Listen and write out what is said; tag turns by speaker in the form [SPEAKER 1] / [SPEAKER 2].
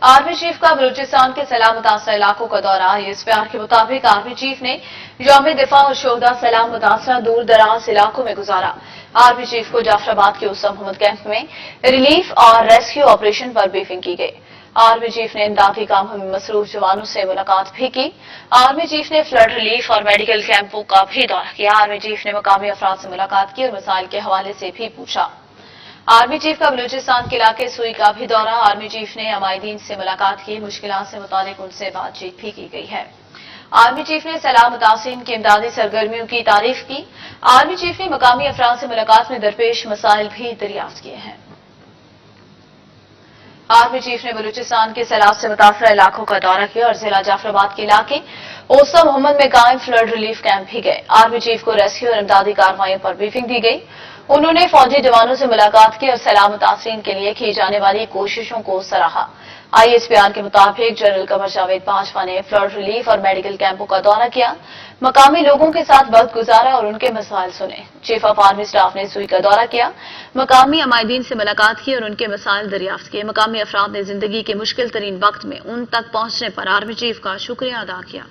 [SPEAKER 1] Army chief का बलूचिस्तान के सैलाब मुतासर इलाकों का दौरा। ISPR के मुताबिक आर्मी चीफ ने यौम दिफा और शोहदा सैलाब मुतासर दूर दराज इलाकों में गुजारा। आर्मी चीफ को जाफराबाद के उस्ताद मोहम्मद कैंप में रिलीफ और रेस्क्यू ऑपरेशन पर ब्रीफिंग की गई। आर्मी चीफ ने इमदादी कामों में मसरूफ जवानों से मुलाकात भी की। आर्मी चीफ ने फ्लड रिलीफ और मेडिकल कैंपों का भी दौरा किया। आर्मी चीफ ने मकामी अफराद से मुलाकात की और मसाइल के हवाले से भी पूछा। आर्मी चीफ का बलूचिस्तान के इलाके सुई का भी दौरा। आर्मी चीफ ने अमायदीन से मुलाकात की। मुश्किलात से मुतालिक उनसे बातचीत भी की गई है। आर्मी चीफ ने सैलाब मुतासिरीन की इमदादी सरगर्मियों की तारीफ की। आर्मी चीफ ने मकामी अफराद से मुलाकात में दरपेश मसाइल भी दरियाफ्त किए हैं। आर्मी चीफ ने बलूचिस्तान के सैलाब से मुतासर इलाकों का दौरा किया और जिला जाफराबाद के इलाके उस्ताद मोहम्मद में कायम फ्लड रिलीफ कैंप भी गए। आर्मी चीफ को रेस्क्यू और इमदादी कार्रवाइयों पर ब्रीफिंग दी गई। उन्होंने फौजी जवानों से मुलाकात की और सैलाब मुतासरीन के लिए की जाने वाली कोशिशों को सराहा। ISPR के मुताबिक जनरल कमर जावेद बाजवा ने फ्लड रिलीफ और मेडिकल कैंपों का दौरा किया, मकामी लोगों के साथ वक्त गुजारा और उनके मसाइल सुने। चीफ ऑफ आर्मी स्टाफ ने सुई का दौरा किया, मकामी अमायदीन से मुलाकात की और उनके मसाइल दरियाफ्त किए। मकामी अफराद ने जिंदगी के मुश्किल तरीन वक्त में उन तक पहुंचने पर आर्मी चीफ का शुक्रिया अदा किया।